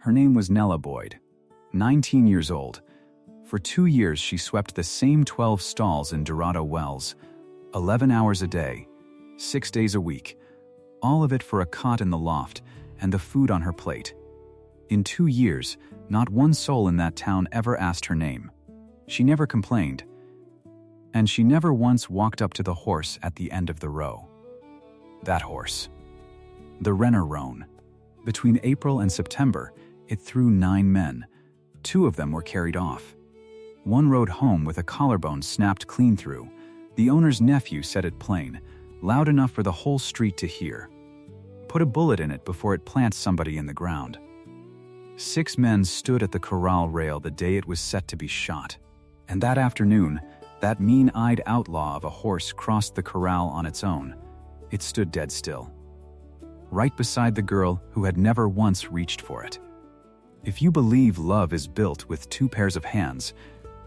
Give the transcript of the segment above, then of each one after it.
Her name was Nella Boyd, 19 years old. For 2 years she swept the same 12 stalls in Dorado Wells, 11 hours a day, 6 days a week, all of it for a cot in the loft and the food on her plate. In 2 years, not one soul in that town ever asked her name. She never complained, and she never once walked up to the horse at the end of the row. That horse. The Renner Roan. Between April and September, it threw 9 men. 2 of them were carried off. One rode home with a collarbone snapped clean through. The owner's nephew said it plain, loud enough for the whole street to hear. Put a bullet in it before it plants somebody in the ground. 6 men stood at the corral rail the day it was set to be shot. And that afternoon, that mean-eyed outlaw of a horse crossed the corral on its own. It stood dead still, right beside the girl who had never once reached for it. If you believe love is built with 2 pairs of hands,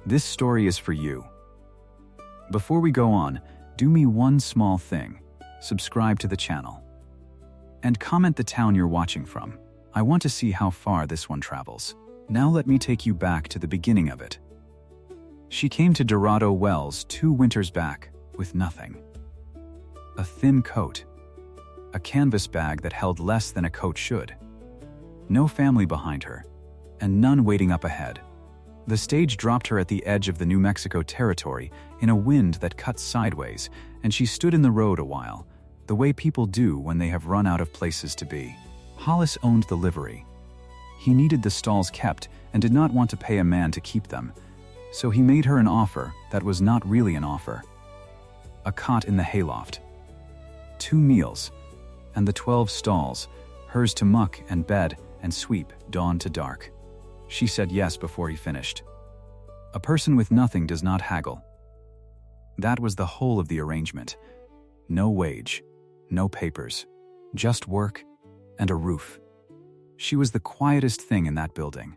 this story is for you. Before we go on, do me one small thing. Subscribe to the channel. And comment the town you're watching from. I want to see how far this one travels. Now let me take you back to the beginning of it. She came to Dorado Wells 2 winters back with nothing. A thin coat. A canvas bag that held less than a coat should. No family behind her, and none waiting up ahead. The stage dropped her at the edge of the New Mexico territory in a wind that cut sideways, and she stood in the road a while, the way people do when they have run out of places to be. Hollis owned the livery. He needed the stalls kept and did not want to pay a man to keep them, so he made her an offer that was not really an offer. A cot in the hayloft. 2 meals, and the 12 stalls, hers to muck and bed and sweep dawn to dark. She said yes before he finished. A person with nothing does not haggle. That was the whole of the arrangement. No wage, no papers, just work and a roof. She was the quietest thing in that building.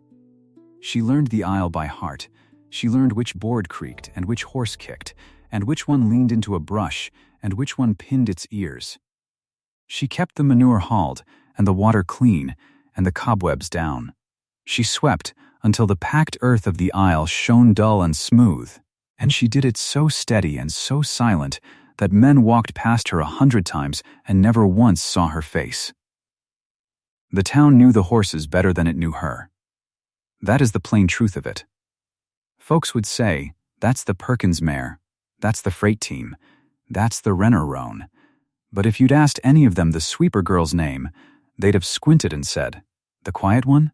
She learned the aisle by heart. She learned which board creaked and which horse kicked, and which one leaned into a brush and which one pinned its ears. She kept the manure hauled and the water clean and the cobwebs down. She swept until the packed earth of the aisle shone dull and smooth, and she did it so steady and so silent that men walked past her 100 times and never once saw her face. The town knew the horses better than it knew her. That is the plain truth of it. Folks would say, that's the Perkins mare, that's the freight team, that's the Renner Roan. But if you'd asked any of them the sweeper girl's name, they'd have squinted and said, the quiet one?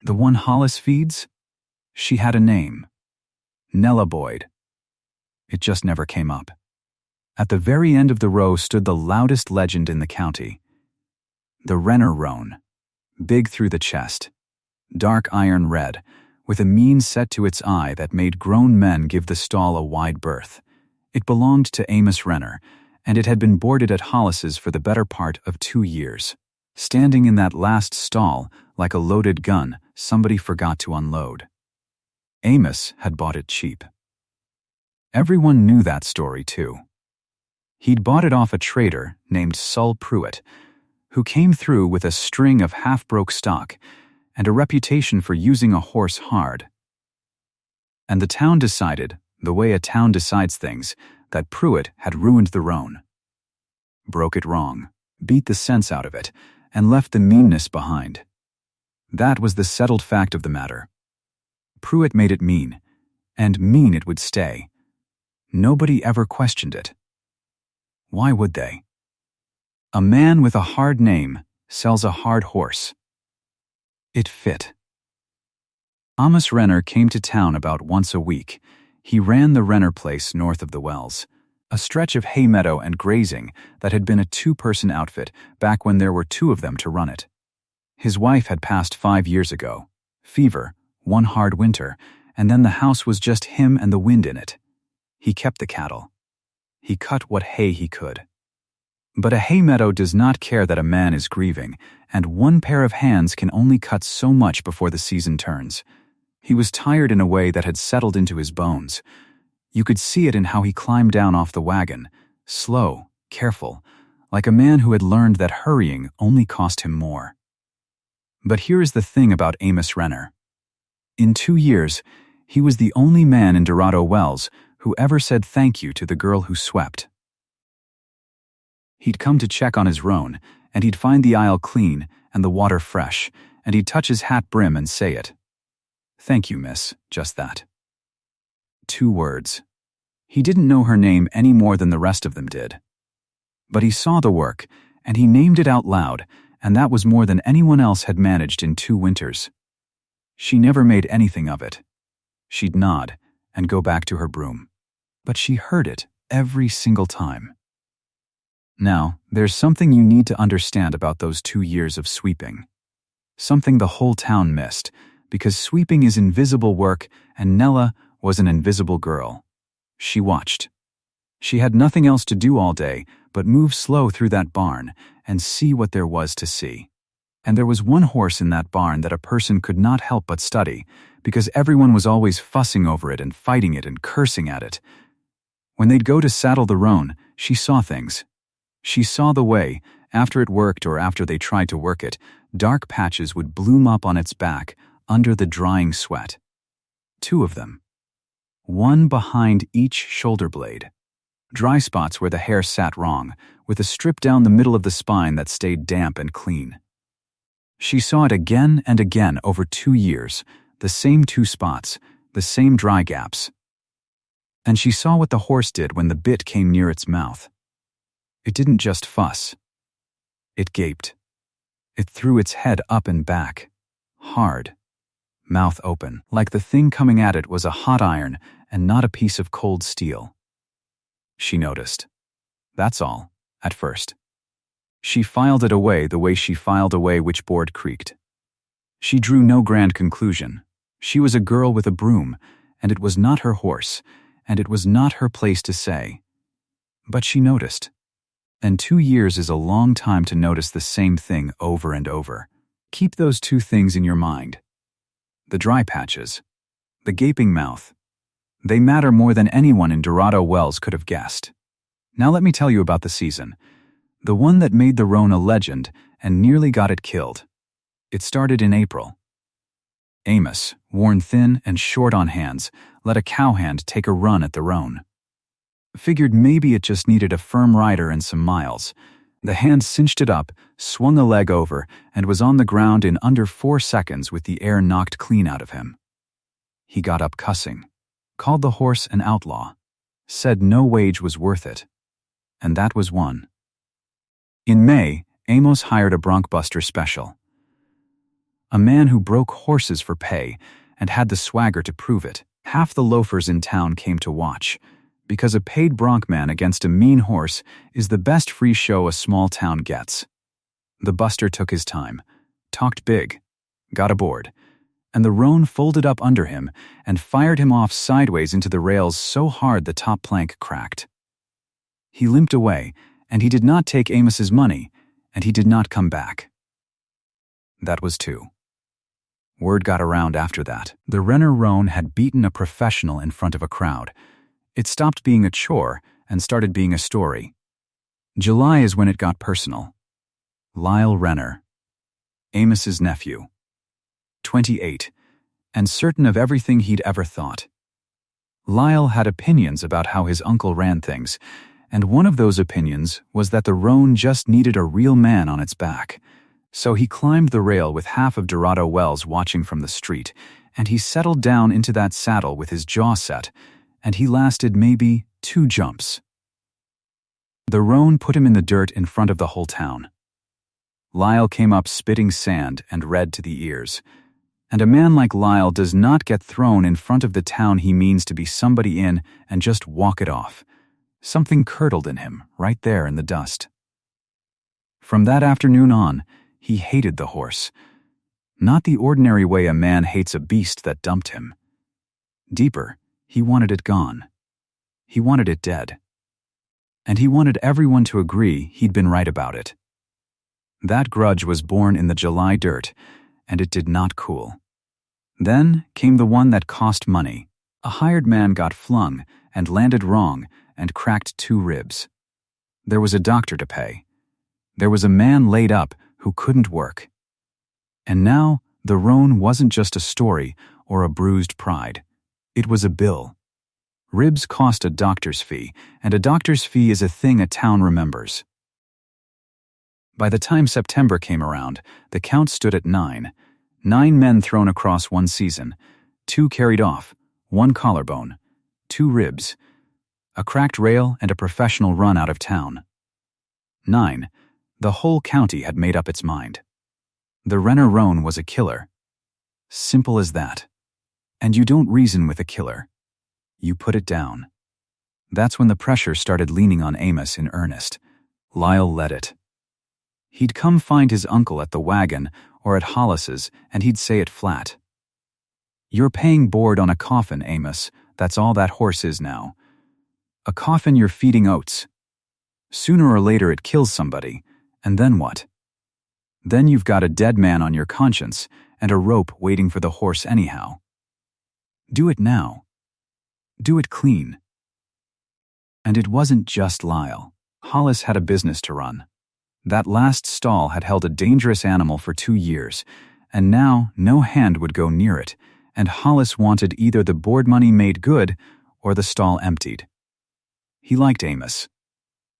The one Hollis feeds? She had a name. Nella Boyd. It just never came up. At the very end of the row stood the loudest legend in the county. The Renner Roan. Big through the chest. Dark iron red, with a mien set to its eye that made grown men give the stall a wide berth. It belonged to Amos Renner, and it had been boarded at Hollis's for the better part of 2 years. Standing in that last stall, like a loaded gun, somebody forgot to unload. Amos had bought it cheap. Everyone knew that story, too. He'd bought it off a trader named Sol Pruitt, who came through with a string of half-broke stock and a reputation for using a horse hard. And the town decided, the way a town decides things, that Pruitt had ruined the roan. Broke it wrong, beat the sense out of it, and left the meanness behind. That was the settled fact of the matter. Pruitt made it mean, and mean it would stay. Nobody ever questioned it. Why would they? A man with a hard name sells a hard horse. It fit. Amos Renner came to town about once a week. He ran the Renner place north of the Wells, a stretch of hay meadow and grazing that had been a 2-person outfit back when there were 2 of them to run it. His wife had passed 5 years ago. Fever, 1 hard winter, and then the house was just him and the wind in it. He kept the cattle. He cut what hay he could. But a hay meadow does not care that a man is grieving, and 1 pair of hands can only cut so much before the season turns. He was tired in a way that had settled into his bones. You could see it in how he climbed down off the wagon, slow, careful, like a man who had learned that hurrying only cost him more. But here is the thing about Amos Renner. In 2 years, he was the only man in Dorado Wells who ever said thank you to the girl who swept. He'd come to check on his Roan, and he'd find the aisle clean and the water fresh, and he'd touch his hat brim and say it. "Thank you, miss," just that. 2 words. He didn't know her name any more than the rest of them did. But he saw the work, and he named it out loud, and that was more than anyone else had managed in 2 winters. She never made anything of it. She'd nod and go back to her broom. But she heard it every single time. Now, there's something you need to understand about those 2 years of sweeping. Something the whole town missed, because sweeping is invisible work and Nella was an invisible girl. She watched. She had nothing else to do all day but move slow through that barn and see what there was to see. And there was one horse in that barn that a person could not help but study, because everyone was always fussing over it and fighting it and cursing at it. When they'd go to saddle the roan, she saw things. She saw the way, after it worked or after they tried to work it, dark patches would bloom up on its back under the drying sweat. 2 of them. One behind each shoulder blade. Dry spots where the hair sat wrong, with a strip down the middle of the spine that stayed damp and clean. She saw it again and again over 2 years, the same 2 spots, the same dry gaps. And she saw what the horse did when the bit came near its mouth. It didn't just fuss. It gaped. It threw its head up and back, hard, mouth open, like the thing coming at it was a hot iron and not a piece of cold steel. She noticed. That's all, at first. She filed it away the way she filed away which board creaked. She drew no grand conclusion. She was a girl with a broom, and it was not her horse, and it was not her place to say. But she noticed. And 2 years is a long time to notice the same thing over and over. Keep those 2 things in your mind. The dry patches, the gaping mouth. They matter more than anyone in Dorado Wells could have guessed. Now let me tell you about the season. The one that made the Roan a legend and nearly got it killed. It started in April. Amos, worn thin and short on hands, let a cowhand take a run at the Roan. Figured maybe it just needed a firm rider and some miles. The hand cinched it up, swung a leg over, and was on the ground in under 4 seconds with the air knocked clean out of him. He got up cussing, called the horse an outlaw, said no wage was worth it. And that was one. In May, Amos hired a bronc-buster special. A man who broke horses for pay and had the swagger to prove it. Half the loafers in town came to watch, because a paid bronc man against a mean horse is the best free show a small town gets. The buster took his time, talked big, got aboard, and the roan folded up under him and fired him off sideways into the rails so hard the top plank cracked. He limped away, and he did not take Amos's money, and he did not come back. That was 2. Word got around after that. The Renner roan had beaten a professional in front of a crowd. It stopped being a chore and started being a story. July is when it got personal. Lyle Renner, Amos's nephew, 28, and certain of everything he'd ever thought. Lyle had opinions about how his uncle ran things, and one of those opinions was that the roan just needed a real man on its back. So he climbed the rail with half of Dorado Wells watching from the street, and he settled down into that saddle with his jaw set, and he lasted maybe 2 jumps. The roan put him in the dirt in front of the whole town. Lyle came up spitting sand and red to the ears. And a man like Lyle does not get thrown in front of the town he means to be somebody in and just walk it off. Something curdled in him, right there in the dust. From that afternoon on, he hated the horse. Not the ordinary way a man hates a beast that dumped him. Deeper, he wanted it gone. He wanted it dead. And he wanted everyone to agree he'd been right about it. That grudge was born in the July dirt, and it did not cool. Then came the one that cost money. A hired man got flung and landed wrong and cracked 2 ribs. There was a doctor to pay. There was a man laid up who couldn't work. And now, the Roan wasn't just a story or a bruised pride. It was a bill. Ribs cost a doctor's fee, and a doctor's fee is a thing a town remembers. By the time September came around, the count stood at 9. 9 men thrown across one season, 2 carried off, 1 collarbone, 2 ribs, a cracked rail, and a professional run out of town. 9. The whole county had made up its mind. The Renner Roan was a killer. Simple as that. And you don't reason with a killer. You put it down. That's when the pressure started leaning on Amos in earnest. Lyle led it. He'd come find his uncle at the wagon or at Hollis's, and he'd say it flat. "You're paying board on a coffin, Amos. That's all that horse is now. A coffin you're feeding oats. Sooner or later it kills somebody, and then what? Then you've got a dead man on your conscience and a rope waiting for the horse anyhow. Do it now. Do it clean." And it wasn't just Lyle. Hollis had a business to run. That last stall had held a dangerous animal for 2 years, and now no hand would go near it, and Hollis wanted either the board money made good or the stall emptied. He liked Amos.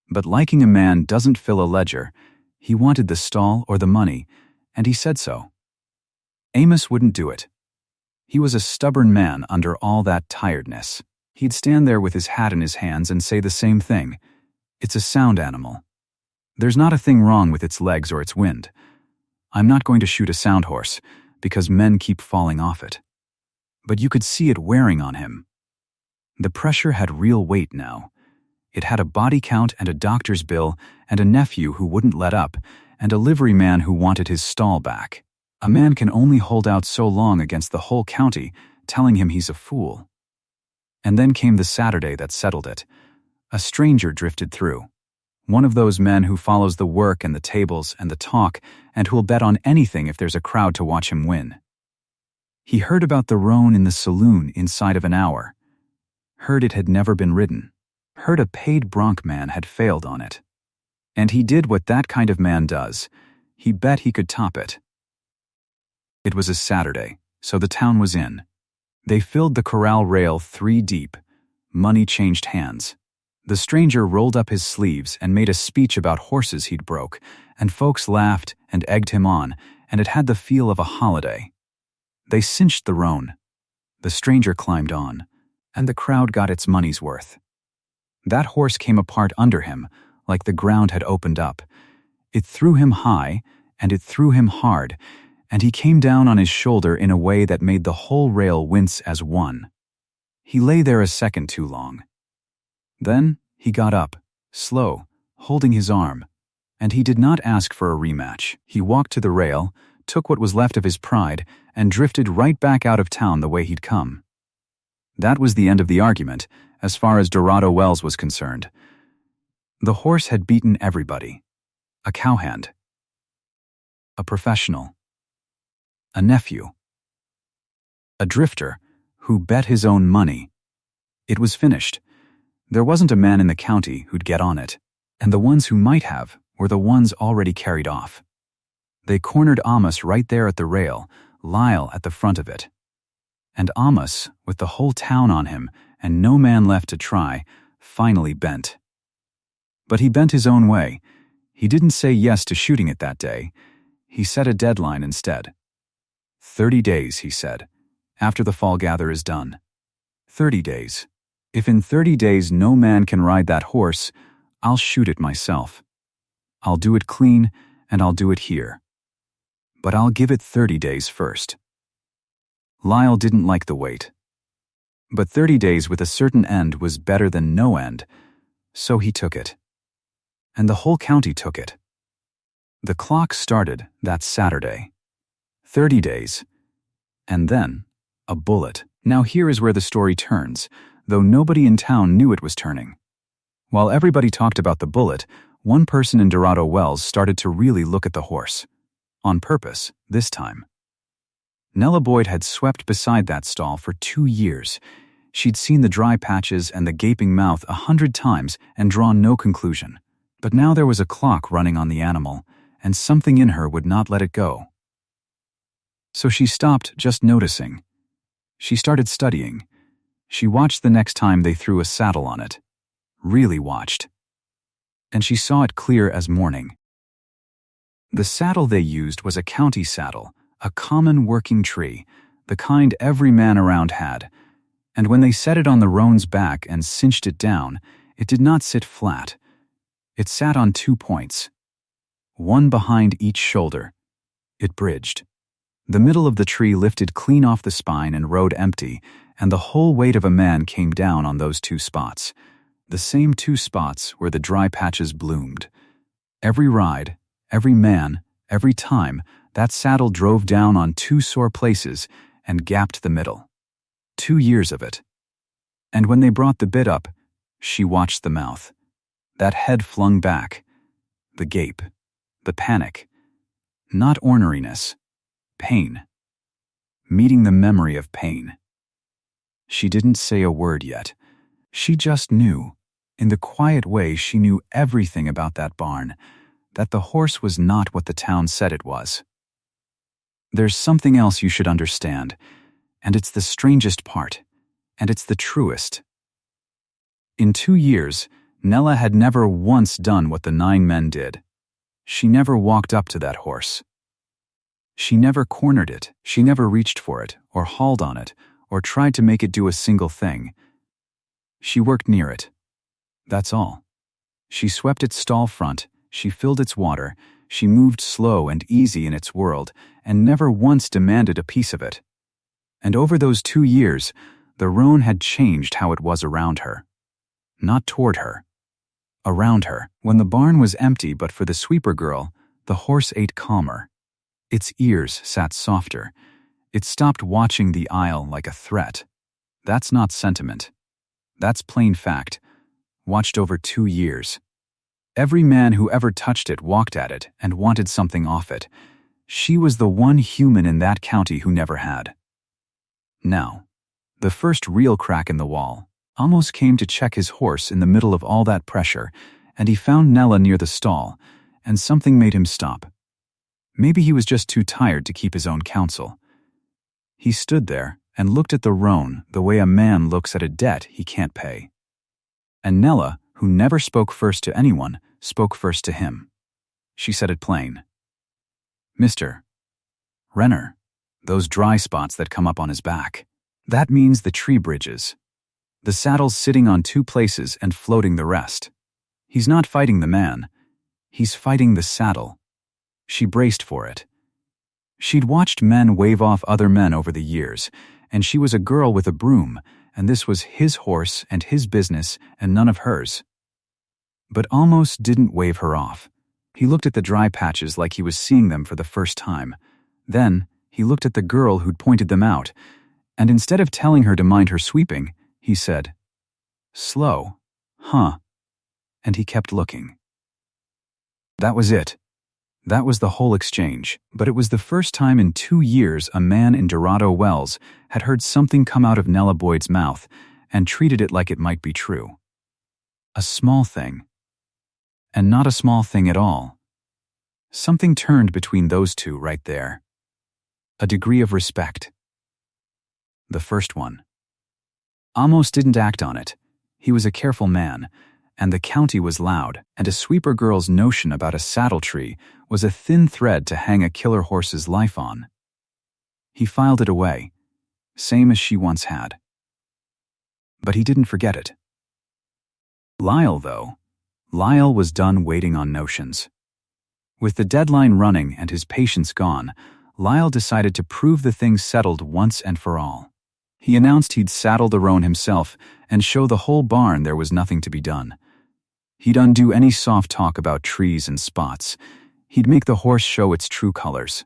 But liking a man doesn't fill a ledger. He wanted the stall or the money, and he said so. Amos wouldn't do it. He was a stubborn man under all that tiredness. He'd stand there with his hat in his hands and say the same thing. "It's a sound animal. There's not a thing wrong with its legs or its wind. I'm not going to shoot a sound horse, because men keep falling off it." But you could see it wearing on him. The pressure had real weight now. It had a body count and a doctor's bill and a nephew who wouldn't let up and a livery man who wanted his stall back. A man can only hold out so long against the whole county telling him he's a fool. And then came the Saturday that settled it. A stranger drifted through. One of those men who follows the work and the tables and the talk and who'll bet on anything if there's a crowd to watch him win. He heard about the Roan in the saloon inside of an hour. Heard it had never been ridden. Heard a paid bronc man had failed on it. And he did what that kind of man does. He bet he could top it. It was a Saturday, so the town was in. They filled the corral rail 3 deep. Money changed hands. The stranger rolled up his sleeves and made a speech about horses he'd broke, and folks laughed and egged him on, and it had the feel of a holiday. They cinched the roan. The stranger climbed on, and the crowd got its money's worth. That horse came apart under him, like the ground had opened up. It threw him high, and it threw him hard, and he came down on his shoulder in a way that made the whole rail wince as one. He lay there a second too long. Then he got up, slow, holding his arm, and he did not ask for a rematch. He walked to the rail, took what was left of his pride, and drifted right back out of town the way he'd come. That was the end of the argument, as far as Dorado Wells was concerned. The horse had beaten everybody. A cowhand. A professional. A nephew. A drifter who bet his own money. It was finished. There wasn't a man in the county who'd get on it, and the ones who might have were the ones already carried off. They cornered Amos right there at the rail, Lyle at the front of it. And Amos, with the whole town on him and no man left to try, finally bent. But he bent his own way. He didn't say yes to shooting it that day. He set a deadline instead. 30 days, he said, after the fall gather is done. 30 days. If in 30 days no man can ride that horse, I'll shoot it myself. I'll do it clean, and I'll do it here. But I'll give it 30 days first. Lyle didn't like the wait. But 30 days with a certain end was better than no end, so he took it. And the whole county took it. The clock started that Saturday. 30 days. And then, a bullet. Now here is where the story turns, though nobody in town knew it was turning. While everybody talked about the bullet, one person in Dorado Wells started to really look at the horse. On purpose, this time. Nella Boyd had swept beside that stall for 2 years. She'd seen the dry patches and the gaping mouth 100 times and drawn no conclusion. But now there was a clock running on the animal, and something in her would not let it go. So she stopped just noticing. She started studying. She watched the next time they threw a saddle on it. Really watched. And she saw it clear as morning. The saddle they used was a county saddle, a common working tree, the kind every man around had. And when they set it on the roan's back and cinched it down, it did not sit flat. It sat on 2 points, one behind each shoulder. It bridged. The middle of the tree lifted clean off the spine and rode empty, and the whole weight of a man came down on those 2 spots, the same 2 spots where the dry patches bloomed. Every ride, every man, every time, that saddle drove down on 2 sore places and gapped the middle. 2 years of it. And when they brought the bit up, she watched the mouth. That head flung back. The gape. The panic. Not orneriness. Pain. Meeting the memory of pain. She didn't say a word yet. She just knew. In the quiet way, she knew everything about that barn, that the horse was not what the town said it was. There's something else you should understand, and it's the strangest part, and it's the truest. In 2 years, Nella had never once done what the 9 men did. She never walked up to that horse. She never cornered it, she never reached for it, or hauled on it, or tried to make it do a single thing. She worked near it. That's all. She swept its stall front, she filled its water, she moved slow and easy in its world, and never once demanded a piece of it. And over those 2 years, the roan had changed how it was around her. Not toward her. Around her. When the barn was empty but for the sweeper girl, the horse ate calmer. Its ears sat softer. It stopped watching the aisle like a threat. That's not sentiment. That's plain fact. Watched over 2 years. Every man who ever touched it walked at it and wanted something off it. She was the one human in that county who never had. Now, the first real crack in the wall almost came to check his horse in the middle of all that pressure, and he found Nella near the stall, and something made him stop. Maybe he was just too tired to keep his own counsel. He stood there and looked at the roan the way a man looks at a debt he can't pay. And Nella, who never spoke first to anyone, spoke first to him. She said it plain. "Mr. Renner, those dry spots that come up on his back, that means the tree bridges. The saddle's sitting on 2 places and floating the rest. He's not fighting the man. He's fighting the saddle." She braced for it. She'd watched men wave off other men over the years, and she was a girl with a broom, and this was his horse and his business and none of hers. But almost didn't wave her off. He looked at the dry patches like he was seeing them for the first time. Then he looked at the girl who'd pointed them out, and instead of telling her to mind her sweeping, he said, "Slow, huh?" And he kept looking. That was it. That was the whole exchange, but it was the first time in 2 years a man in Dorado Wells had heard something come out of Nella Boyd's mouth and treated it like it might be true. A small thing. And not a small thing at all. Something turned between those two right there. A degree of respect. The first one. Amos didn't act on it. He was a careful man, and the county was loud, and a sweeper girl's notion about a saddle tree was a thin thread to hang a killer horse's life on. He filed it away, same as she once had. But he didn't forget it. Lyle, though, Lyle was done waiting on notions. With the deadline running and his patience gone, Lyle decided to prove the thing settled once and for all. He announced he'd saddle the roan himself and show the whole barn there was nothing to be done. He'd undo any soft talk about trees and spots. He'd make the horse show its true colors.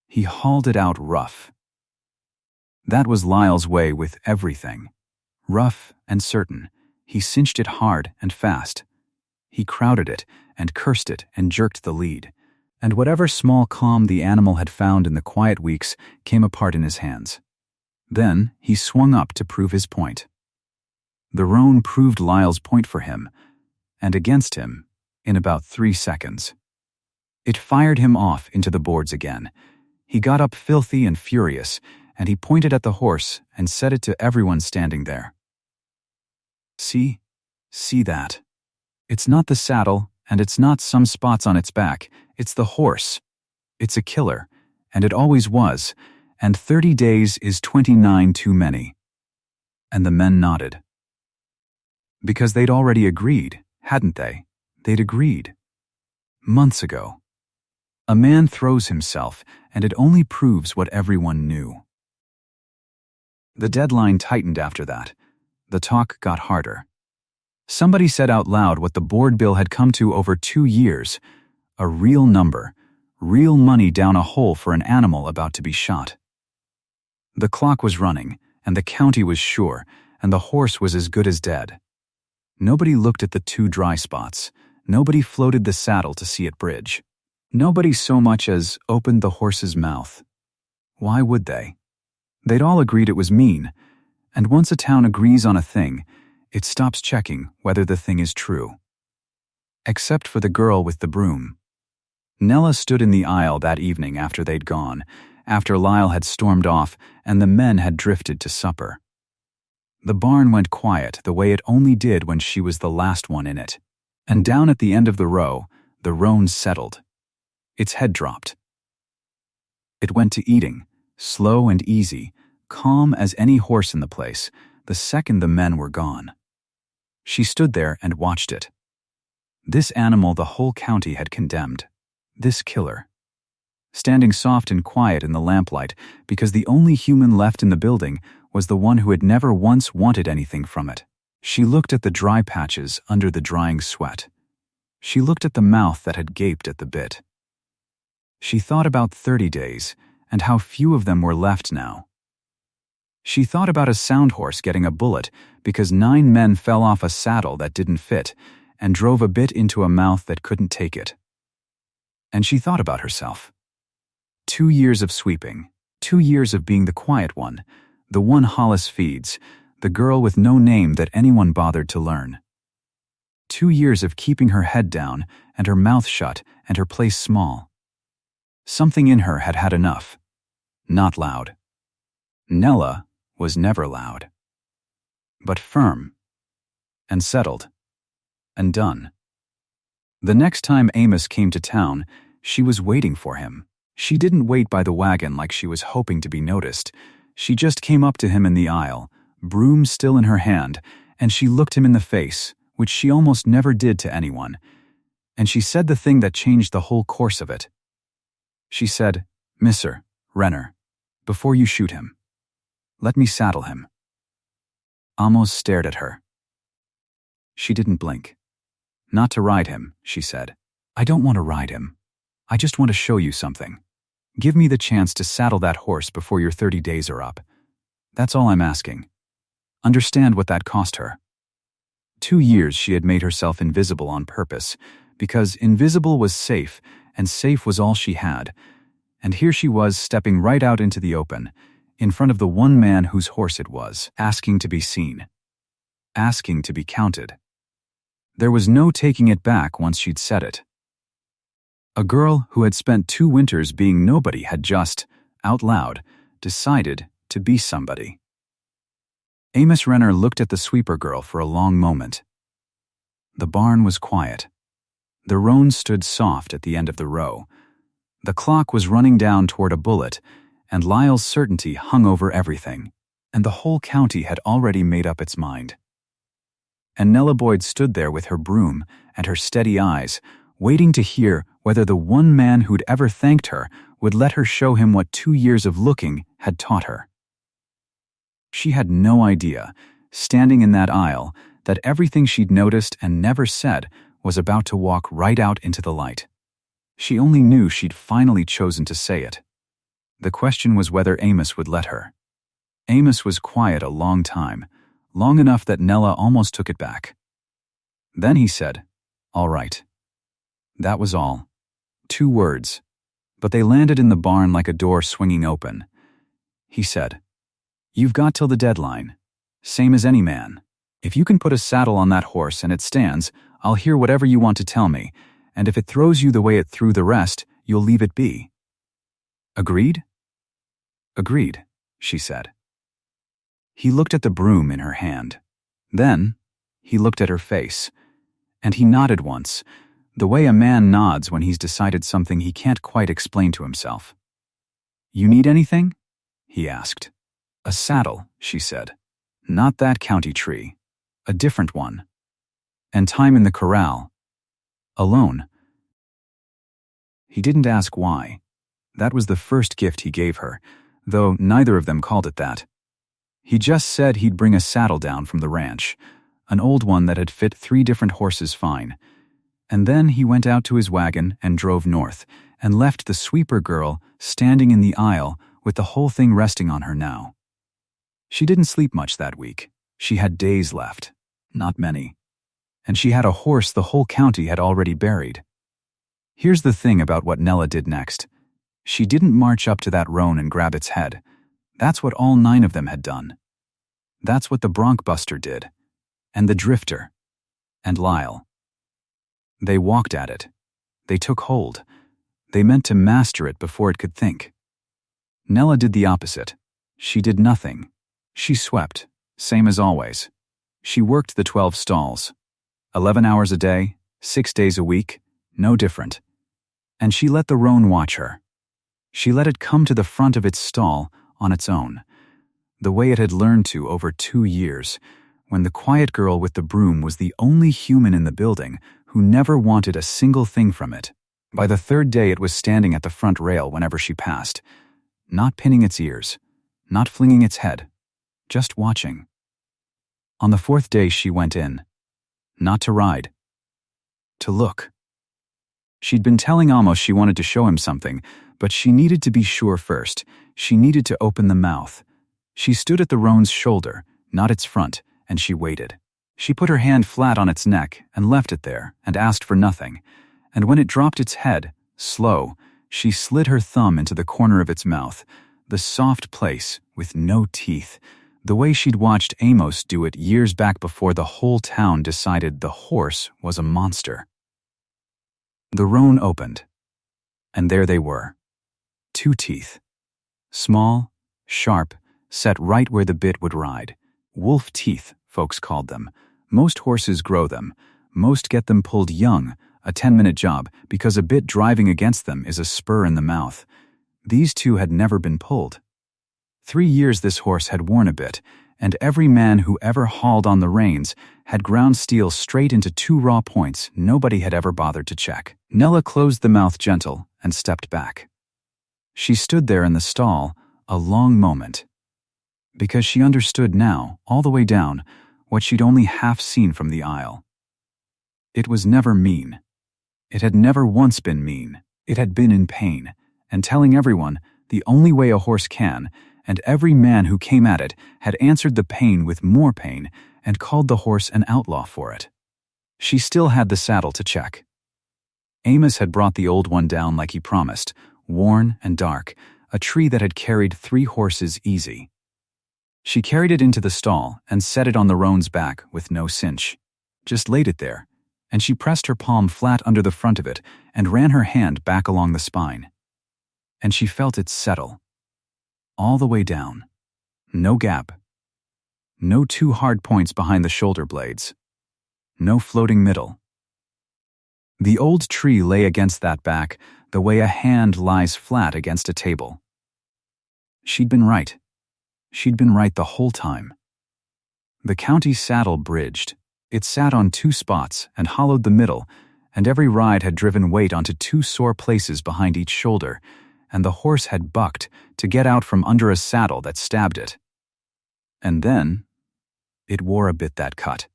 He hauled it out rough. That was Lyle's way with everything. Rough and certain. He cinched it hard and fast. He crowded it and cursed it and jerked the lead. And whatever small calm the animal had found in the quiet weeks came apart in his hands. Then he swung up to prove his point. The roan proved Lyle's point for him, and against him, in about 3 seconds. It fired him off into the boards again. He got up filthy and furious, and he pointed at the horse and said it to everyone standing there. See that? It's not the saddle, and it's not some spots on its back. It's the horse. It's a killer, and it always was, and 30 days is 29 too many. And the men nodded. Because they'd already agreed, hadn't they? They'd agreed. Months ago. A man throws himself, and it only proves what everyone knew. The deadline tightened after that. The talk got harder. Somebody said out loud what the board bill had come to over 2 years. A real number. Real money down a hole for an animal about to be shot. The clock was running, and the county was sure, and the horse was as good as dead. Nobody looked at the 2 dry spots. Nobody floated the saddle to see it bridge. Nobody so much as opened the horse's mouth. Why would they? They'd all agreed it was mean, and once a town agrees on a thing, it stops checking whether the thing is true. Except for the girl with the broom. Nella stood in the aisle that evening after they'd gone, after Lyle had stormed off and the men had drifted to supper. The barn went quiet the way it only did when she was the last one in it, and down at the end of the row, the roan settled. Its head dropped. It went to eating, slow and easy, calm as any horse in the place, the second the men were gone. She stood there and watched it. This animal the whole county had condemned. This killer. Standing soft and quiet in the lamplight because the only human left in the building was the one who had never once wanted anything from it. She looked at the dry patches under the drying sweat. She looked at the mouth that had gaped at the bit. She thought about 30 days and how few of them were left now. She thought about a sound horse getting a bullet because 9 men fell off a saddle that didn't fit and drove a bit into a mouth that couldn't take it. And she thought about herself. 2 years of sweeping, 2 years of being the quiet one, the one Hollis feeds, the girl with no name that anyone bothered to learn. 2 years of keeping her head down and her mouth shut and her place small. Something in her had had enough. Not loud. Nella was never loud. But firm. And settled. And done. The next time Amos came to town, she was waiting for him. She didn't wait by the wagon like she was hoping to be noticed. She just came up to him in the aisle, broom still in her hand, and she looked him in the face, which she almost never did to anyone. And she said the thing that changed the whole course of it. She said, "Mr. Renner, before you shoot him, let me saddle him." Amos stared at her. She didn't blink. "Not to ride him," she said. "I don't want to ride him. I just want to show you something. Give me the chance to saddle that horse before your 30 days are up. That's all I'm asking. Understand what that cost her." 2 years she had made herself invisible on purpose, because invisible was safe, and safe was all she had. And here she was stepping right out into the open, in front of the one man whose horse it was, asking to be seen. Asking to be counted. There was no taking it back once she'd said it. A girl who had spent 2 winters being nobody had just, out loud, decided to be somebody. Amos Renner looked at the sweeper girl for a long moment. The barn was quiet. The roan stood soft at the end of the row. The clock was running down toward a bullet, and Lyle's certainty hung over everything, and the whole county had already made up its mind. And Nella Boyd stood there with her broom and her steady eyes, waiting to hear whether the one man who'd ever thanked her would let her show him what 2 years of looking had taught her. She had no idea, standing in that aisle, that everything she'd noticed and never said was about to walk right out into the light. She only knew she'd finally chosen to say it. The question was whether Amos would let her. Amos was quiet a long time, long enough that Nella almost took it back. Then he said, "All right." That was all. 2 words, but they landed in the barn like a door swinging open. He said, "You've got till the deadline, same as any man. If you can put a saddle on that horse and it stands, I'll hear whatever you want to tell me, and if it throws you the way it threw the rest, you'll leave it be." Agreed? Agreed, she said. He looked at the broom in her hand. Then, he looked at her face, and he nodded once, the way a man nods when he's decided something he can't quite explain to himself. You need anything? He asked. A saddle, she said. Not that county tree. A different one. And time in the corral. Alone. He didn't ask why. That was the first gift he gave her, though neither of them called it that. He just said he'd bring a saddle down from the ranch, an old one that had fit 3 different horses fine. And then he went out to his wagon and drove north, and left the sweeper girl standing in the aisle with the whole thing resting on her now. She didn't sleep much that week. She had days left, not many. And she had a horse the whole county had already buried. Here's the thing about what Nella did next. She didn't march up to that roan and grab its head. That's what all 9 of them had done. That's what the Bronkbuster did, and the Drifter, and Lyle. They walked at it. They took hold. They meant to master it before it could think. Nella did the opposite. She did nothing. She swept, same as always. She worked the 12 stalls. 11 hours a day, 6 days a week, no different. And she let the roan watch her. She let it come to the front of its stall on its own, the way it had learned to over 2 years, when the quiet girl with the broom was the only human in the building who never wanted a single thing from it. By the 3rd day it was standing at the front rail whenever she passed, not pinning its ears, not flinging its head, just watching. On the 4th day she went in, not to ride, to look. She'd been telling Amos she wanted to show him something, but she needed to be sure first. She needed to open the mouth. She stood at the roan's shoulder, not its front, and she waited. She put her hand flat on its neck and left it there and asked for nothing. And when it dropped its head, slow, she slid her thumb into the corner of its mouth, the soft place with no teeth, the way she'd watched Amos do it years back before the whole town decided the horse was a monster. The roan opened, and there they were. 2 teeth. Small, sharp, set right where the bit would ride. Wolf teeth, folks called them. Most horses grow them. Most get them pulled young, a 10-minute job, because a bit driving against them is a spur in the mouth. These 2 had never been pulled. 3 years this horse had worn a bit, and every man who ever hauled on the reins had ground steel straight into 2 raw points nobody had ever bothered to check. Nella closed the mouth gentle and stepped back. She stood there in the stall a long moment, because she understood now, all the way down, what she'd only half seen from the aisle. It was never mean. It had never once been mean. It had been in pain, and telling everyone the only way a horse can, and every man who came at it had answered the pain with more pain and called the horse an outlaw for it. She still had the saddle to check. Amos had brought the old one down like he promised, worn and dark, a tree that had carried 3 horses easy. She carried it into the stall and set it on the roan's back with no cinch. Just laid it there, and she pressed her palm flat under the front of it and ran her hand back along the spine. And she felt it settle. All the way down. No gap. No 2 hard points behind the shoulder blades. No floating middle. The old tree lay against that back the way a hand lies flat against a table. She'd been right. She'd been right the whole time. The county saddle bridged. It sat on 2 spots and hollowed the middle, and every ride had driven weight onto 2 sore places behind each shoulder, and the horse had bucked to get out from under a saddle that stabbed it. And then, it wore a bit that cut.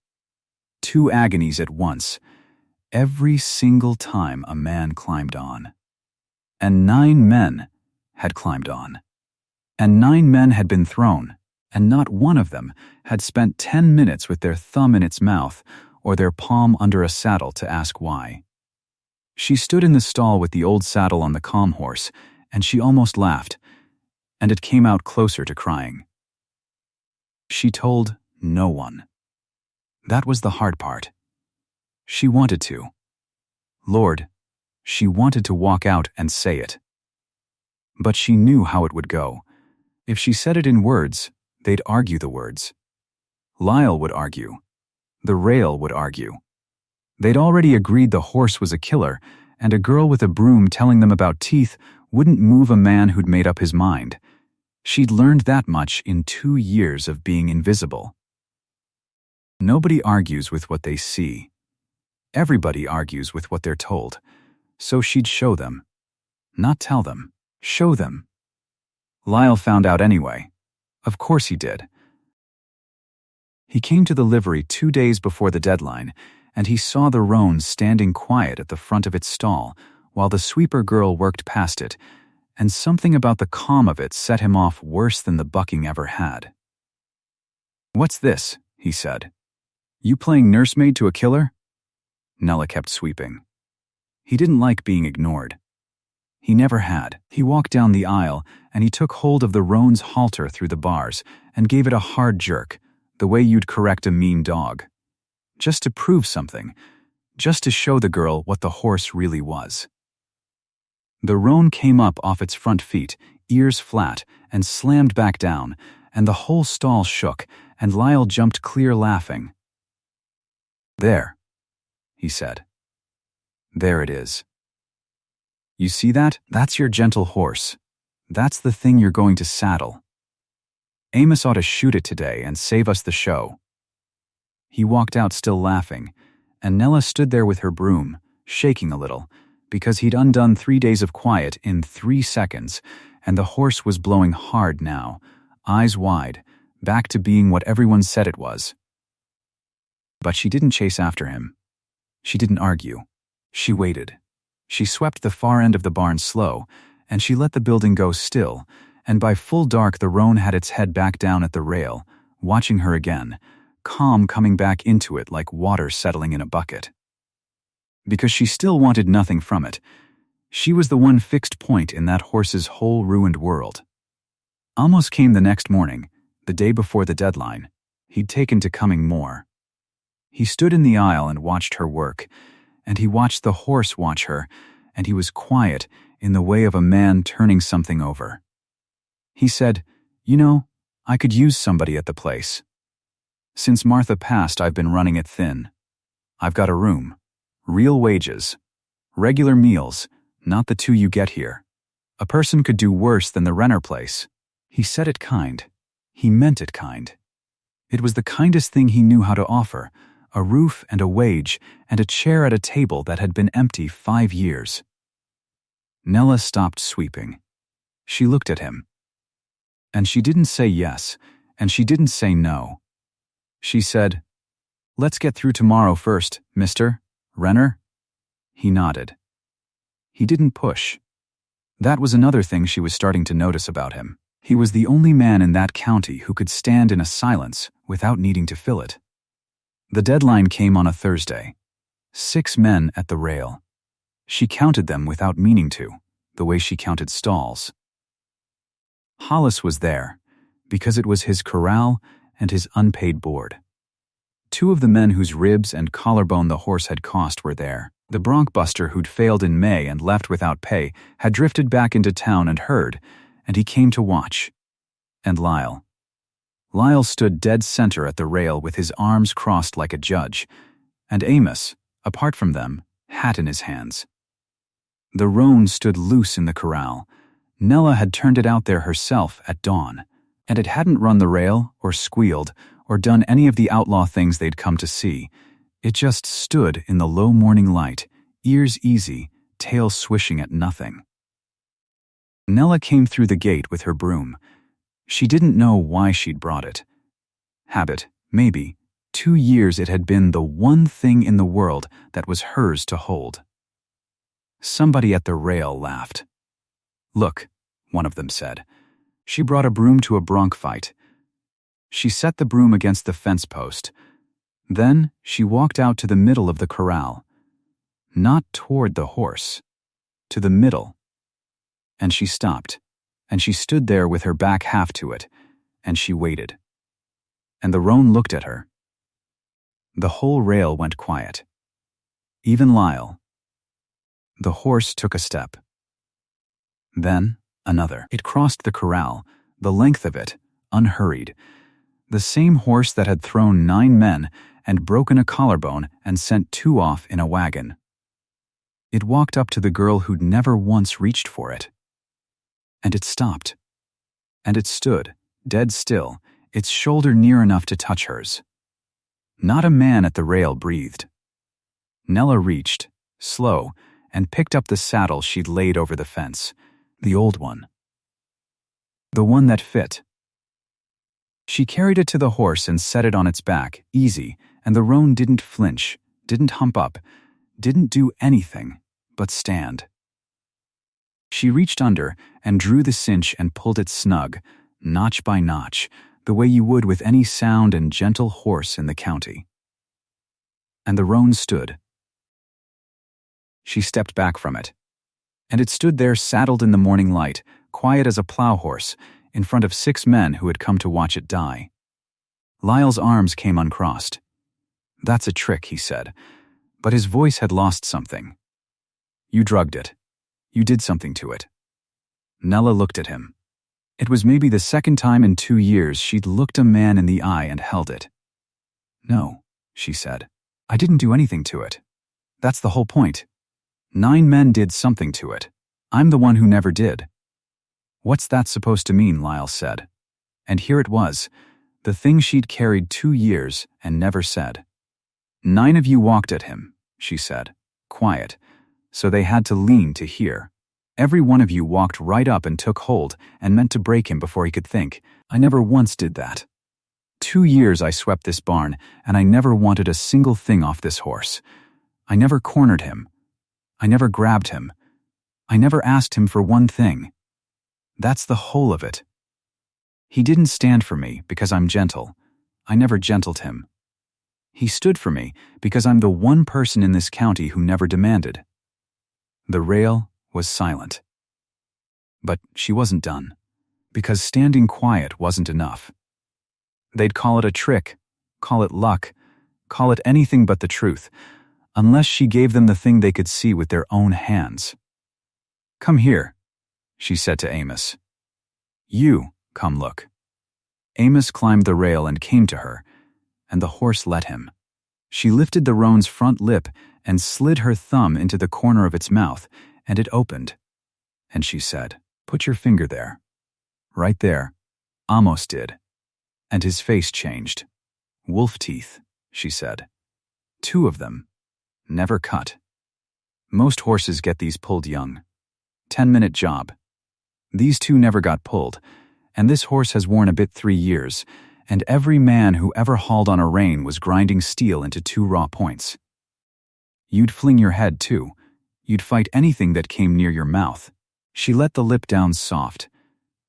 2 agonies at once, every single time a man climbed on. And 9 men had climbed on. And 9 men had been thrown, and not one of them had spent 10 minutes with their thumb in its mouth or their palm under a saddle to ask why. She stood in the stall with the old saddle on the calm horse, and she almost laughed, and it came out closer to crying. She told no one. That was the hard part. She wanted to. Lord, she wanted to walk out and say it. But she knew how it would go. If she said it in words, they'd argue the words. Lyle would argue. The rail would argue. They'd already agreed the horse was a killer, and a girl with a broom telling them about teeth wouldn't move a man who'd made up his mind. She'd learned that much in 2 years of being invisible. Nobody argues with what they see. Everybody argues with what they're told. So she'd show them. Not tell them. Show them. Lyle found out anyway. Of course he did. He came to the livery 2 days before the deadline, and he saw the roan standing quiet at the front of its stall while the sweeper girl worked past it, and something about the calm of it set him off worse than the bucking ever had. "What's this?" he said. "You playing nursemaid to a killer?" Nella kept sweeping. He didn't like being ignored. He never had. He walked down the aisle, and he took hold of the roan's halter through the bars and gave it a hard jerk, the way you'd correct a mean dog. Just to prove something. Just to show the girl what the horse really was. The roan came up off its front feet, ears flat, and slammed back down, and the whole stall shook, and Lyle jumped clear laughing. "There," he said. "There it is. You see that? That's your gentle horse. That's the thing you're going to saddle. Amos ought to shoot it today and save us the show." He walked out still laughing, and Nella stood there with her broom, shaking a little, because he'd undone 3 days of quiet in 3 seconds, and the horse was blowing hard now, eyes wide, back to being what everyone said it was. But she didn't chase after him. She didn't argue. She waited. She swept the far end of the barn slow, and she let the building go still, and by full dark the roan had its head back down at the rail, watching her again, calm coming back into it like water settling in a bucket. Because she still wanted nothing from it. She was the one fixed point in that horse's whole ruined world. Almost came the next morning, the day before the deadline. He'd taken to coming more. He stood in the aisle and watched her work, and he watched the horse watch her, and he was quiet in the way of a man turning something over. He said, "You know, I could use somebody at the place. Since Martha passed, I've been running it thin. I've got a room, real wages, regular meals, not the 2 you get here. A person could do worse than the Renner place." He said it kind. He meant it kind. It was the kindest thing he knew how to offer, a roof and a wage and a chair at a table that had been empty 5 years. Nella stopped sweeping. She looked at him. And she didn't say yes, and she didn't say no. She said, "Let's get through tomorrow first, Mr. Renner?" He nodded. He didn't push. That was another thing she was starting to notice about him. He was the only man in that county who could stand in a silence without needing to fill it. The deadline came on a Thursday. 6 men at the rail. She counted them without meaning to, the way she counted stalls. Hollis was there, because it was his corral and his unpaid board. 2 of the men whose ribs and collarbone the horse had cost were there. The bronc buster who'd failed in May and left without pay had drifted back into town and heard, and he came to watch. And Lyle. Lyle stood dead center at the rail with his arms crossed like a judge, and Amos, apart from them, hat in his hands. The roan stood loose in the corral. Nella had turned it out there herself at dawn, and it hadn't run the rail or squealed or done any of the outlaw things they'd come to see. It just stood in the low morning light, ears easy, tail swishing at nothing. Nella came through the gate with her broom. She didn't know why she'd brought it. Habit, maybe. 2 years it had been the one thing in the world that was hers to hold. Somebody at the rail laughed. "Look," one of them said. She brought a broom to a bronc fight. She set the broom against the fence post. Then she walked out to the middle of the corral. Not toward the horse. To the middle. And she stopped, and she stood there with her back half to it, and she waited. And the roan looked at her. The whole rail went quiet. Even Lyle. The horse took a step. Then Another. It crossed the corral, the length of it, unhurried. The same horse that had thrown 9 men and broken a collarbone and sent 2 off in a wagon. It walked up to the girl who'd never once reached for it. And it stopped. And it stood, dead still, its shoulder near enough to touch hers. Not a man at the rail breathed. Nella reached, slow, and picked up the saddle she'd laid over the fence, the old one. The one that fit. She carried it to the horse and set it on its back, easy, and the roan didn't flinch, didn't hump up, didn't do anything but stand. She reached under and drew the cinch and pulled it snug, notch by notch, the way you would with any sound and gentle horse in the county. And the roan stood. She stepped back from it, and it stood there saddled in the morning light, quiet as a plow horse, in front of 6 men who had come to watch it die. Lyle's arms came uncrossed. "That's a trick," he said, but his voice had lost something. "You drugged it. You did something to it." Nella looked at him. It was maybe the second time in 2 years she'd looked a man in the eye and held it. "No," she said. "I didn't do anything to it. That's the whole point. 9 men did something to it. I'm the one who never did." "What's that supposed to mean?" Lyle said. And here it was, the thing she'd carried 2 years and never said. "9 of you walked at him," she said, quiet, so they had to lean to hear. "Every one of you walked right up and took hold and meant to break him before he could think. I never once did that. 2 years I swept this barn, and I never wanted a single thing off this horse. I never cornered him. I never grabbed him. I never asked him for one thing. That's the whole of it. He didn't stand for me because I'm gentle. I never gentled him. He stood for me because I'm the one person in this county who never demanded." The rail was silent. But she wasn't done, because standing quiet wasn't enough. They'd call it a trick, call it luck, call it anything but the truth, unless she gave them the thing they could see with their own hands. "Come here," she said to Amos. "You, come look." Amos climbed the rail and came to her, and the horse let him. She lifted the roan's front lip and slid her thumb into the corner of its mouth, and it opened. And she said, "Put your finger there." "Right there." Amos did. And his face changed. "Wolf teeth," she said. 2 of them. Never cut. Most horses get these pulled young. 10-minute job. These 2 never got pulled, and this horse has worn a bit 3 years, and every man who ever hauled on a rein was grinding steel into 2 raw points. You'd fling your head too. You'd fight anything that came near your mouth. She let the lip down soft.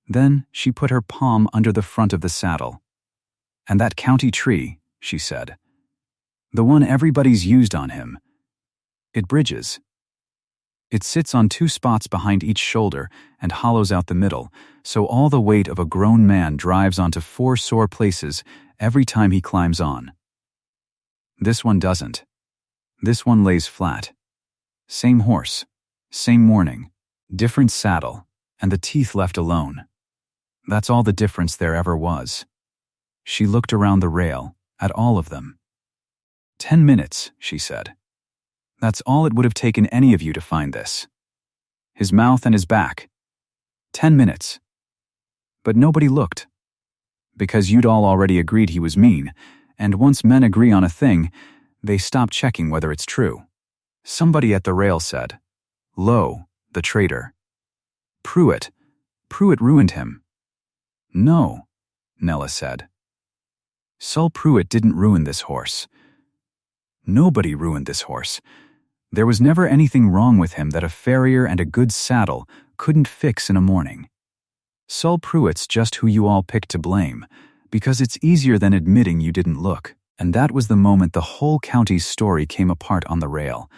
Then she put her palm under the front of the saddle. "And that county tree," she said. "The one everybody's used on him. It bridges. It sits on 2 spots behind each shoulder and hollows out the middle, so all the weight of a grown man drives onto 4 sore places every time he climbs on. This one doesn't. This one lays flat. Same horse, same morning, different saddle, and the teeth left alone. That's all the difference there ever was." She looked around the rail, at all of them. 10 minutes, she said. "That's all it would have taken any of you to find this. His mouth and his back. 10 minutes. But nobody looked. Because you'd all already agreed he was mean, and once men agree on a thing, they stop checking whether it's true." Somebody at the rail said, "Lowe, the traitor. Pruitt ruined him." "No," Nella said. "Sol Pruitt didn't ruin this horse. Nobody ruined this horse. There was never anything wrong with him that a farrier and a good saddle couldn't fix in a morning. Sol Pruitt's just who you all picked to blame, because it's easier than admitting you didn't look." And that was the moment the whole county's story came apart on the rail.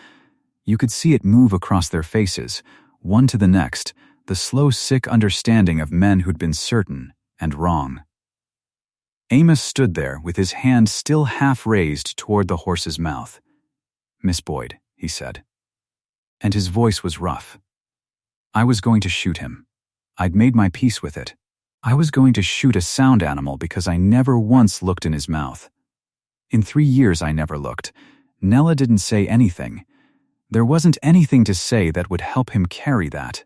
You could see it move across their faces, one to the next, the slow, sick understanding of men who'd been certain and wrong. Amos stood there with his hand still half raised toward the horse's mouth. "Miss Boyd," he said. And his voice was rough. "I was going to shoot him. I'd made my peace with it. I was going to shoot a sound animal because I never once looked in his mouth. In 3 years I never looked. Nella didn't say anything. There wasn't anything to say that would help him carry that.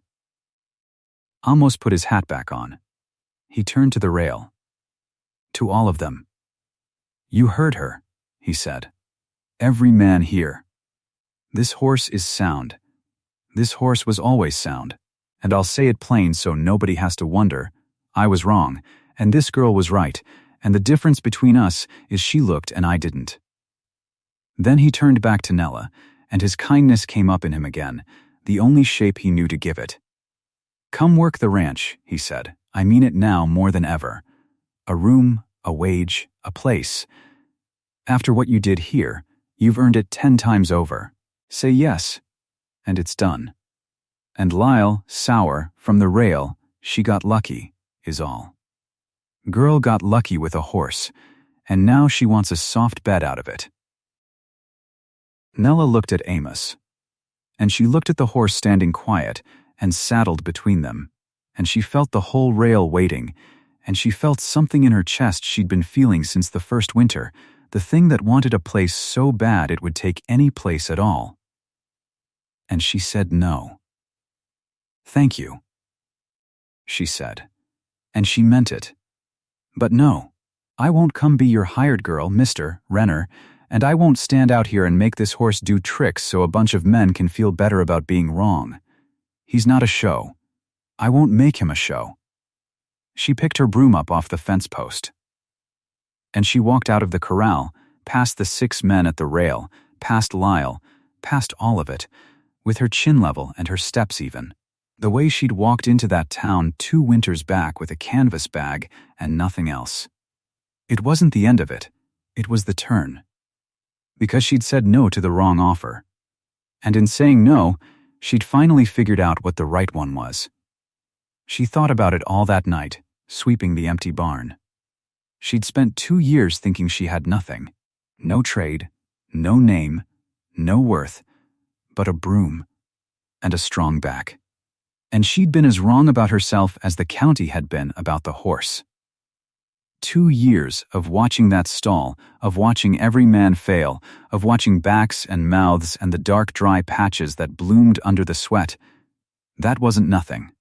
Amos put his hat back on. He turned to the rail. To all of them. You heard her, he said. Every man here. This horse is sound. This horse was always sound. And I'll say it plain so nobody has to wonder. I was wrong, and this girl was right, and the difference between us is she looked and I didn't. Then he turned back to Nella, and his kindness came up in him again, the only shape he knew to give it. Come work the ranch, he said. I mean it now more than ever. A room, a wage, a place. After what you did here, you've earned it 10 times over. Say yes, and it's done. And Lyle, sour, from the rail, she got lucky, is all. Girl got lucky with a horse, and now she wants a soft bed out of it. Nella looked at Amos, and she looked at the horse standing quiet and saddled between them, and she felt the whole rail waiting, and she felt something in her chest she'd been feeling since the first winter, the thing that wanted a place so bad it would take any place at all. And she said no. Thank you, she said, and she meant it. But no, I won't come be your hired girl, Mr. Renner, and I won't stand out here and make this horse do tricks so a bunch of men can feel better about being wrong. He's not a show. I won't make him a show. She picked her broom up off the fence post. And she walked out of the corral, past the 6 men at the rail, past Lyle, past all of it, with her chin level and her steps even. The way she'd walked into that town 2 winters back with a canvas bag and nothing else. It wasn't the end of it. It was the turn. Because she'd said no to the wrong offer. And in saying no, she'd finally figured out what the right one was. She thought about it all that night, sweeping the empty barn. She'd spent 2 years thinking she had nothing. No trade, no name, no worth, but a broom and a strong back. And she'd been as wrong about herself as the county had been about the horse. 2 years of watching that stall, of watching every man fail, of watching backs and mouths and the dark dry patches that bloomed under the sweat. That wasn't nothing.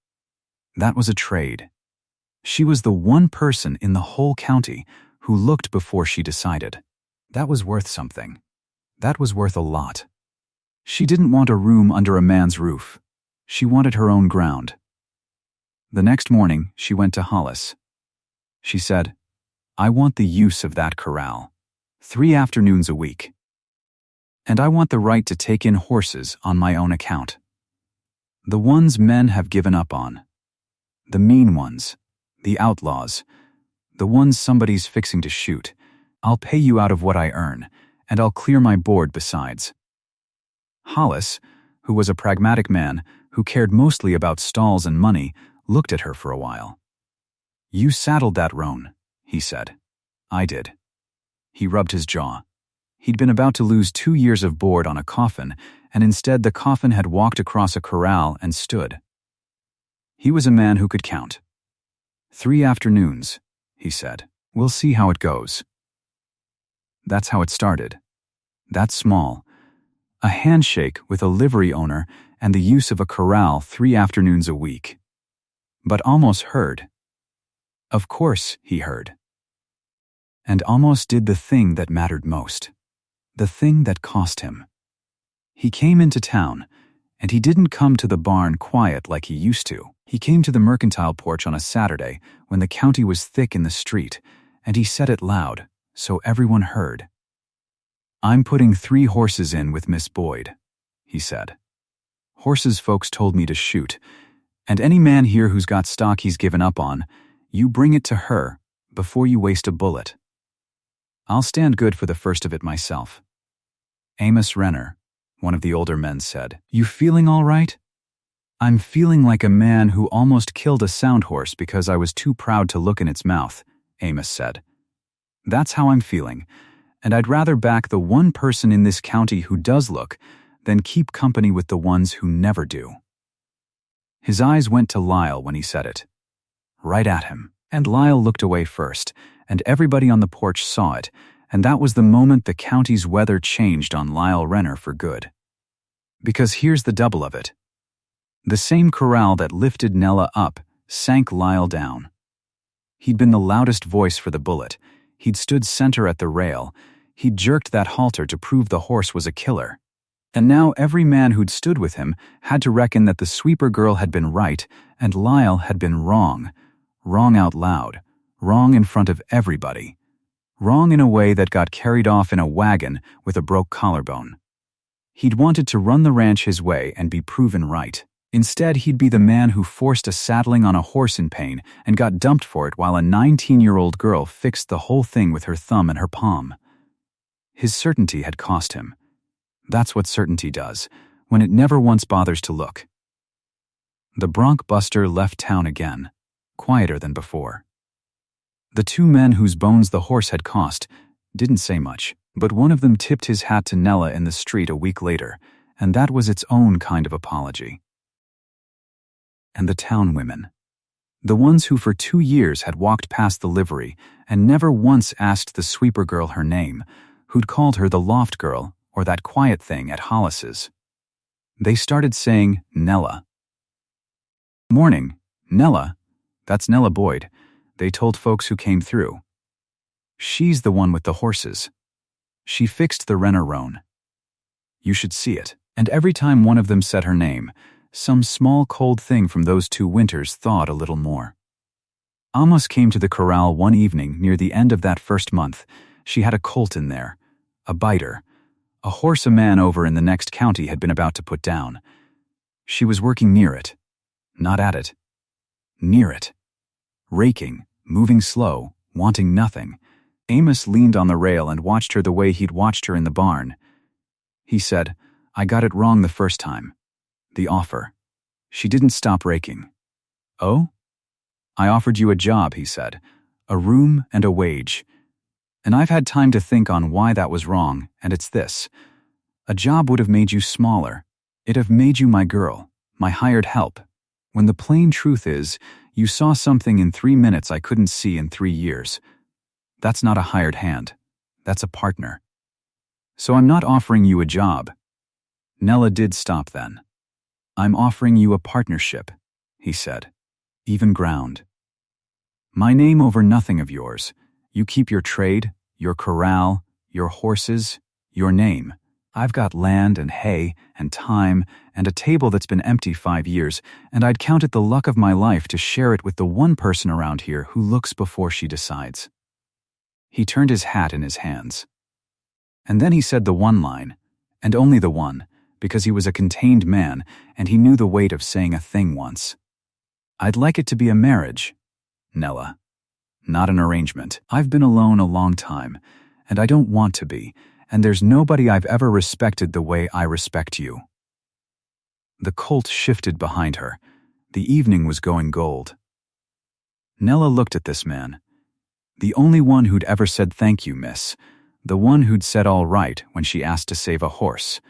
That was a trade. She was the one person in the whole county who looked before she decided. That was worth something. That was worth a lot. She didn't want a room under a man's roof. She wanted her own ground. The next morning, she went to Hollis. She said, I want the use of that corral. 3 afternoons a week. And I want the right to take in horses on my own account. The ones men have given up on. The mean ones. The outlaws. The ones somebody's fixing to shoot. I'll pay you out of what I earn, and I'll clear my board besides. Hollis, who was a pragmatic man, who cared mostly about stalls and money, looked at her for a while. You saddled that roan, he said. I did. He rubbed his jaw. He'd been about to lose 2 years of board on a coffin, and instead the coffin had walked across a corral and stood. He was a man who could count. 3 afternoons, he said. We'll see how it goes. That's how it started. That small. A handshake with a livery owner and the use of a corral 3 afternoons a week. But Amos heard. Of course he heard. And Amos did the thing that mattered most. The thing that cost him. He came into town, and he didn't come to the barn quiet like he used to. He came to the mercantile porch on a Saturday when the county was thick in the street, and he said it loud, so everyone heard. I'm putting 3 horses in with Miss Boyd, he said. Horses folks told me to shoot, and any man here who's got stock he's given up on, you bring it to her before you waste a bullet. I'll stand good for the first of it myself. Amos Renner, one of the older men said, You feeling all right? I'm feeling like a man who almost killed a sound horse because I was too proud to look in its mouth, Amos said. That's how I'm feeling, and I'd rather back the one person in this county who does look than keep company with the ones who never do. His eyes went to Lyle when he said it. Right at him. And Lyle looked away first, and everybody on the porch saw it, and that was the moment the county's weather changed on Lyle Renner for good. Because here's the double of it. The same corral that lifted Nella up sank Lyle down. He'd been the loudest voice for the bullet. He'd stood center at the rail. He'd jerked that halter to prove the horse was a killer. And now every man who'd stood with him had to reckon that the sweeper girl had been right and Lyle had been wrong. Wrong out loud. Wrong in front of everybody. Wrong in a way that got carried off in a wagon with a broke collarbone. He'd wanted to run the ranch his way and be proven right. Instead, he'd be the man who forced a saddling on a horse in pain and got dumped for it while a 19-year-old girl fixed the whole thing with her thumb and her palm. His certainty had cost him. That's what certainty does, when it never once bothers to look. The bronc buster left town again, quieter than before. The two men whose bones the horse had cost didn't say much, but one of them tipped his hat to Nella in the street a week later, and that was its own kind of apology. And the town women. The ones who for 2 years had walked past the livery and never once asked the sweeper girl her name, who'd called her the loft girl or that quiet thing at Hollis's. They started saying Nella. "Morning, Nella. That's Nella Boyd," they told folks who came through. "She's the one with the horses. She fixed the Renner Roan. You should see it." And every time one of them said her name, some small cold thing from those 2 winters thawed a little more. Amos came to the corral one evening near the end of that first month. She had a colt in there, a biter, a horse a man over in the next county had been about to put down. She was working near it, not at it, near it, raking, moving slow, wanting nothing. Amos leaned on the rail and watched her the way he'd watched her in the barn. He said, "I got it wrong the first time. The offer. She didn't stop raking." "Oh?" "I offered you a job," he said, "a room and a wage. And I've had time to think on why that was wrong, and it's this. A job would have made you smaller. It'd have made you my girl, my hired help. When the plain truth is, you saw something in 3 minutes I couldn't see in 3 years. That's not a hired hand. That's a partner. So I'm not offering you a job." Nella did stop then. "I'm offering you a partnership," he said. "Even ground. My name over nothing of yours. You keep your trade, your corral, your horses, your name. I've got land and hay and time and a table that's been empty 5 years, and I'd count it the luck of my life to share it with the one person around here who looks before she decides." He turned his hat in his hands. And then he said the one line, and only the one, because he was a contained man and he knew the weight of saying a thing once. "I'd like it to be a marriage, Nella. Not an arrangement. I've been alone a long time, and I don't want to be, and there's nobody I've ever respected the way I respect you." The colt shifted behind her. The evening was going gold. Nella looked at this man. The only one who'd ever said "Thank you, miss." The one who'd said "all right" when she asked to save a horse.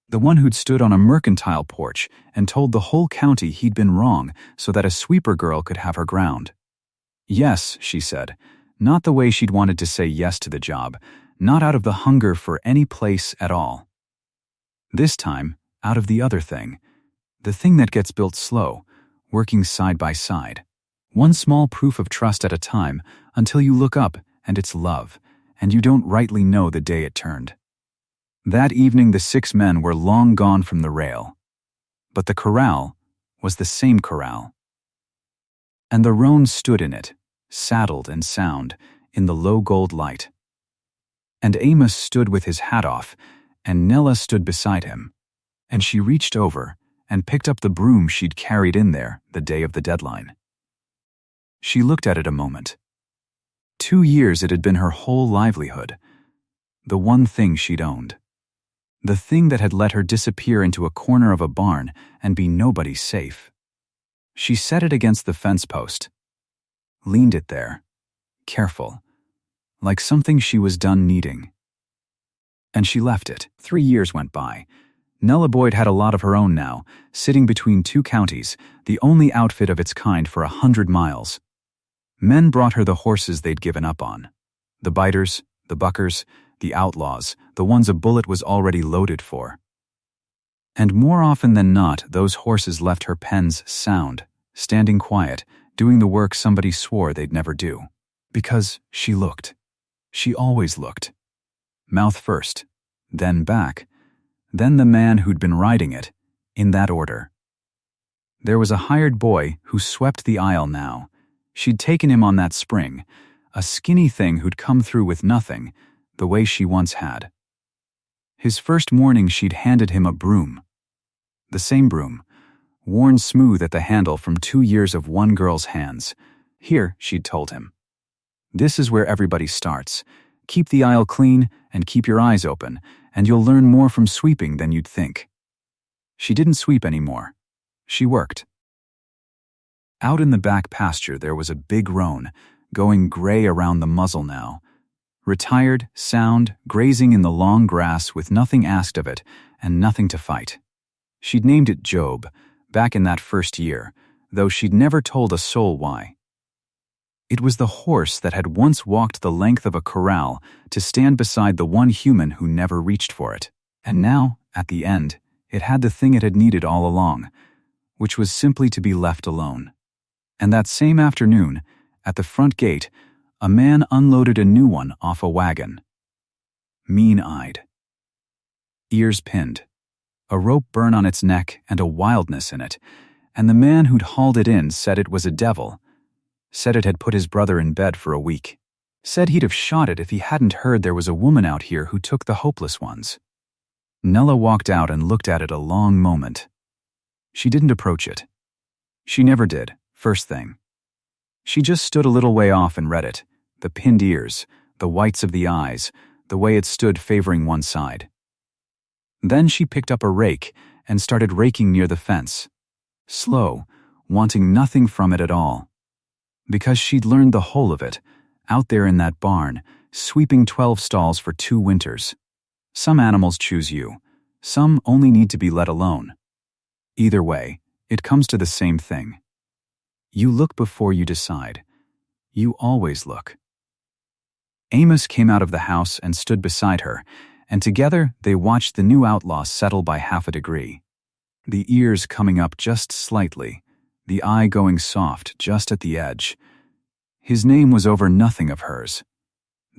The one who'd stood on a mercantile porch and told the whole county he'd been wrong so that a sweeper girl could have her ground. "Yes," she said, not the way she'd wanted to say yes to the job, not out of the hunger for any place at all. This time, out of the other thing, the thing that gets built slow, working side by side. One small proof of trust at a time until you look up and it's love, and you don't rightly know the day it turned. That evening the 6 men were long gone from the rail. But the corral was the same corral. And the roan stood in it, saddled and sound, in the low gold light. And Amos stood with his hat off, and Nella stood beside him. And she reached over and picked up the broom she'd carried in there the day of the deadline. She looked at it a moment. 2 years it had been her whole livelihood. The one thing she'd owned. The thing that had let her disappear into a corner of a barn and be nobody's safe. She set it against the fence post, leaned it there, careful, like something she was done needing. And she left it. 3 years went by. Nella Boyd had a lot of her own now, sitting between two counties, the only outfit of its kind for 100 miles. Men brought her the horses they'd given up on. The biters, the buckers, the outlaws, the ones a bullet was already loaded for. And more often than not, those horses left her pens sound, standing quiet, doing the work somebody swore they'd never do. Because she looked. She always looked. Mouth first, then back, then the man who'd been riding it, in that order. There was a hired boy who swept the aisle now. She'd taken him on that spring, a skinny thing who'd come through with nothing, the way she once had. His first morning she'd handed him a broom. The same broom, worn smooth at the handle from 2 years of one girl's hands. Here, she'd told him. This is where everybody starts. Keep the aisle clean and keep your eyes open, and you'll learn more from sweeping than you'd think. She didn't sweep anymore. She worked. Out in the back pasture there was a big roan, going gray around the muzzle now. Retired, sound, grazing in the long grass with nothing asked of it and nothing to fight. She'd named it Job, back in that first year, though she'd never told a soul why. It was the horse that had once walked the length of a corral to stand beside the one human who never reached for it. And now, at the end, it had the thing it had needed all along, which was simply to be left alone. And that same afternoon, at the front gate, a man unloaded a new one off a wagon. Mean-eyed. Ears pinned. A rope burn on its neck and a wildness in it, and the man who'd hauled it in said it was a devil. Said it had put his brother in bed for a week. Said he'd have shot it if he hadn't heard there was a woman out here who took the hopeless ones. Nella walked out and looked at it a long moment. She didn't approach it. She never did, first thing. She just stood a little way off and read it, the pinned ears, the whites of the eyes, the way it stood favoring one side. Then she picked up a rake and started raking near the fence. Slow, wanting nothing from it at all. Because she'd learned the whole of it, out there in that barn, sweeping 12 stalls for 2 winters. Some animals choose you. Some only need to be let alone. Either way, it comes to the same thing. You look before you decide. You always look. Amos came out of the house and stood beside her, and together they watched the new outlaw settle by half a degree. The ears coming up just slightly, the eye going soft just at the edge. His name was over nothing of hers.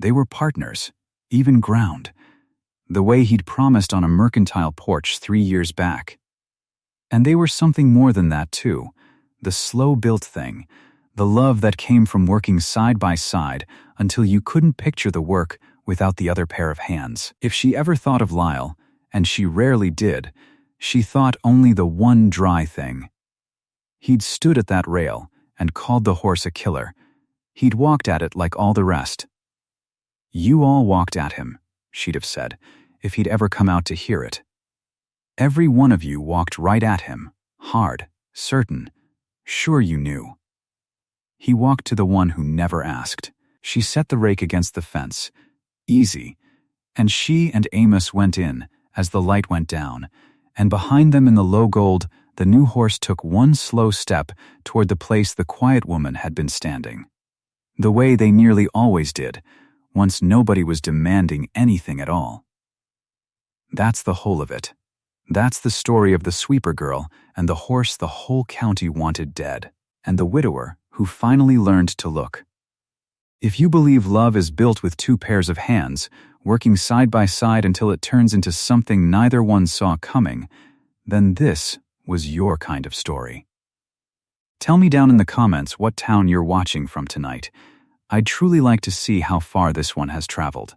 They were partners, even ground, the way he'd promised on a mercantile porch 3 years back. And they were something more than that too, the slow-built thing, the love that came from working side by side until you couldn't picture the work without the other pair of hands. If she ever thought of Lyle, and she rarely did, she thought only the one dry thing. He'd stood at that rail and called the horse a killer. He'd walked at it like all the rest. You all walked at him, she'd have said, if he'd ever come out to hear it. Every one of you walked right at him, hard, certain, sure you knew. He walked to the one who never asked. She set the rake against the fence, easy, and she and Amos went in as the light went down, and behind them in the low gold, the new horse took one slow step toward the place the quiet woman had been standing. The way they nearly always did, once nobody was demanding anything at all. That's the whole of it. That's the story of the sweeper girl and the horse the whole county wanted dead, and the widower who finally learned to look. If you believe love is built with 2 pairs of hands, working side by side until it turns into something neither one saw coming, then this was your kind of story. Tell me down in the comments what town you're watching from tonight. I'd truly like to see how far this one has traveled.